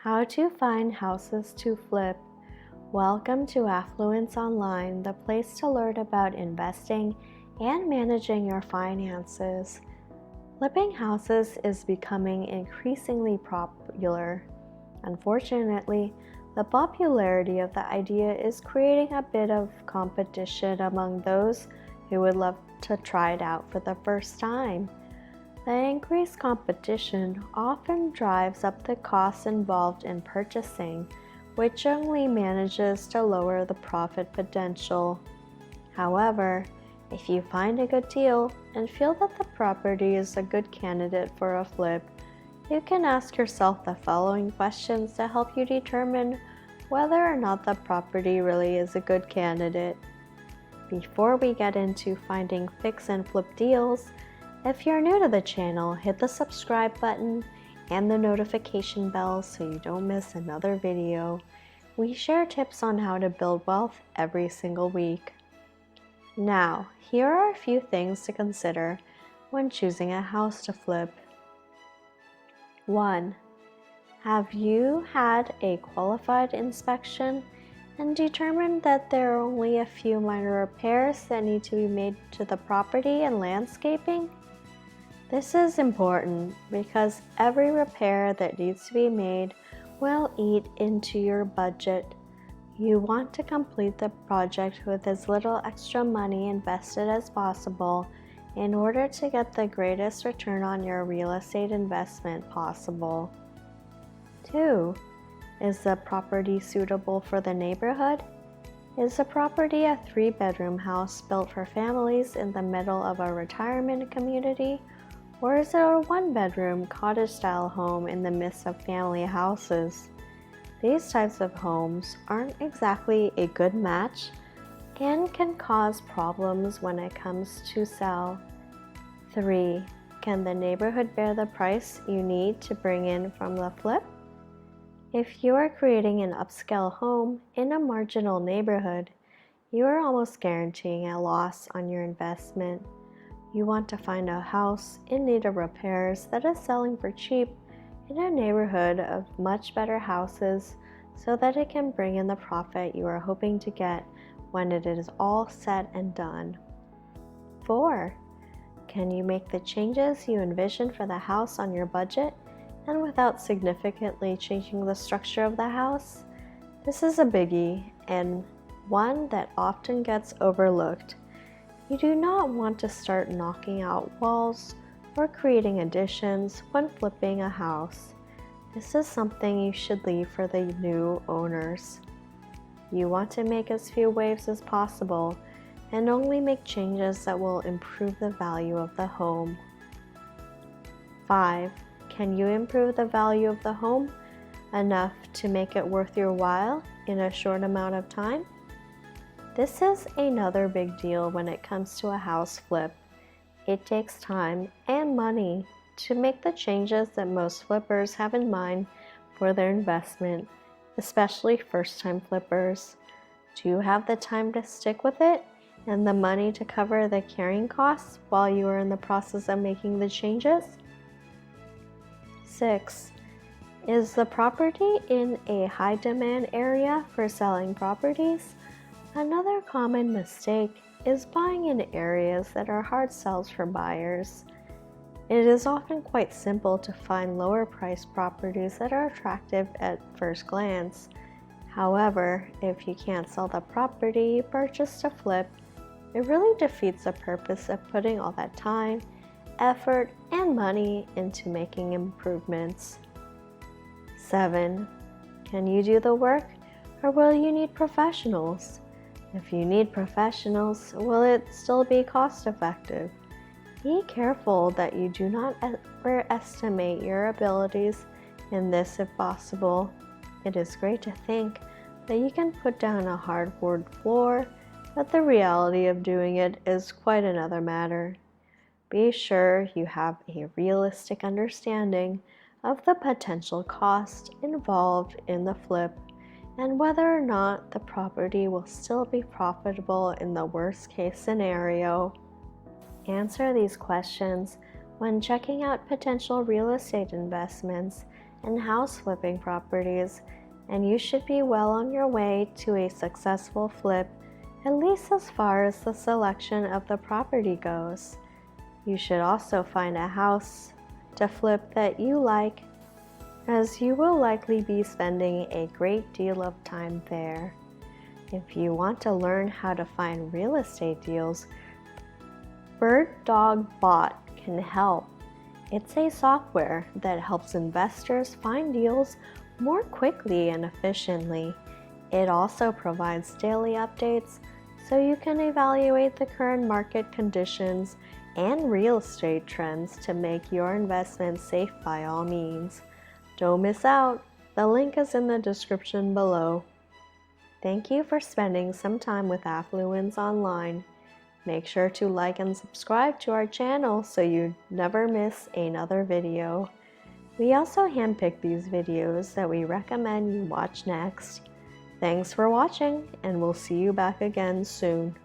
How to find houses to flip. Welcome to Affluence Online, the place to learn about investing and managing your finances. Flipping houses is becoming increasingly popular. Unfortunately, the popularity of the idea is creating a bit of competition among those who would love to try it out for the first time. The increased competition often drives up the costs involved in purchasing, which only manages to lower the profit potential. However, if you find a good deal and feel that the property is a good candidate for a flip, you can ask yourself the following questions to help you determine whether or not the property really is a good candidate. Before we get into finding fix and flip deals, if you're new to the channel, hit the subscribe button and the notification bell so you don't miss another video. We share tips on how to build wealth every single week. Now, here are a few things to consider when choosing a house to flip. 1. Have you had a qualified inspection and determined that there are only a few minor repairs that need to be made to the property and landscaping? This is important because every repair that needs to be made will eat into your budget. You want to complete the project with as little extra money invested as possible in order to get the greatest return on your real estate investment possible. 2. Is the property suitable for the neighborhood? Is the property a 3-bedroom house built for families in the middle of a retirement community? Or is it a 1-bedroom cottage-style home in the midst of family houses? These types of homes aren't exactly a good match and can cause problems when it comes to sell. 3. Can the neighborhood bear the price you need to bring in from the flip? If you are creating an upscale home in a marginal neighborhood, you are almost guaranteeing a loss on your investment. You want to find a house in need of repairs that is selling for cheap in a neighborhood of much better houses so that it can bring in the profit you are hoping to get when it is all said and done. 4. Can you make the changes you envision for the house on your budget and without significantly changing the structure of the house? This is a biggie and one that often gets overlooked. You do not want to start knocking out walls or creating additions when flipping a house. This is something you should leave for the new owners. You want to make as few waves as possible and only make changes that will improve the value of the home. 5. Can you improve the value of the home enough to make it worth your while in a short amount of time? This is another big deal when it comes to a house flip. It takes time and money to make the changes that most flippers have in mind for their investment, especially first-time flippers. Do you have the time to stick with it and the money to cover the carrying costs while you are in the process of making the changes? 6. Is the property in a high-demand area for selling properties? Another common mistake is buying in areas that are hard sells for buyers. It is often quite simple to find lower priced properties that are attractive at first glance. However, if you can't sell the property you purchased to flip, it really defeats the purpose of putting all that time, effort, and money into making improvements. 7. Can you do the work, or will you need professionals? If you need professionals, will it still be cost effective? Be careful that you do not overestimate your abilities in this if possible. It is great to think that you can put down a hardwood floor, but the reality of doing it is quite another matter. Be sure you have a realistic understanding of the potential cost involved in the flip and whether or not the property will still be profitable in the worst case scenario. Answer these questions when checking out potential real estate investments and house flipping properties, and you should be well on your way to a successful flip, at least as far as the selection of the property goes. You should also find a house to flip that you like, as you will likely be spending a great deal of time there. If you want to learn how to find real estate deals, Bird Dog Bot can help. It's a software that helps investors find deals more quickly and efficiently. It also provides daily updates so you can evaluate the current market conditions and real estate trends to make your investment safe by all means. Don't miss out. The link is in the description below. Thank you for spending some time with Affluence Online. Make sure to like and subscribe to our channel so you never miss another video. We also handpick these videos that we recommend you watch next. Thanks for watching, and we'll see you back again soon.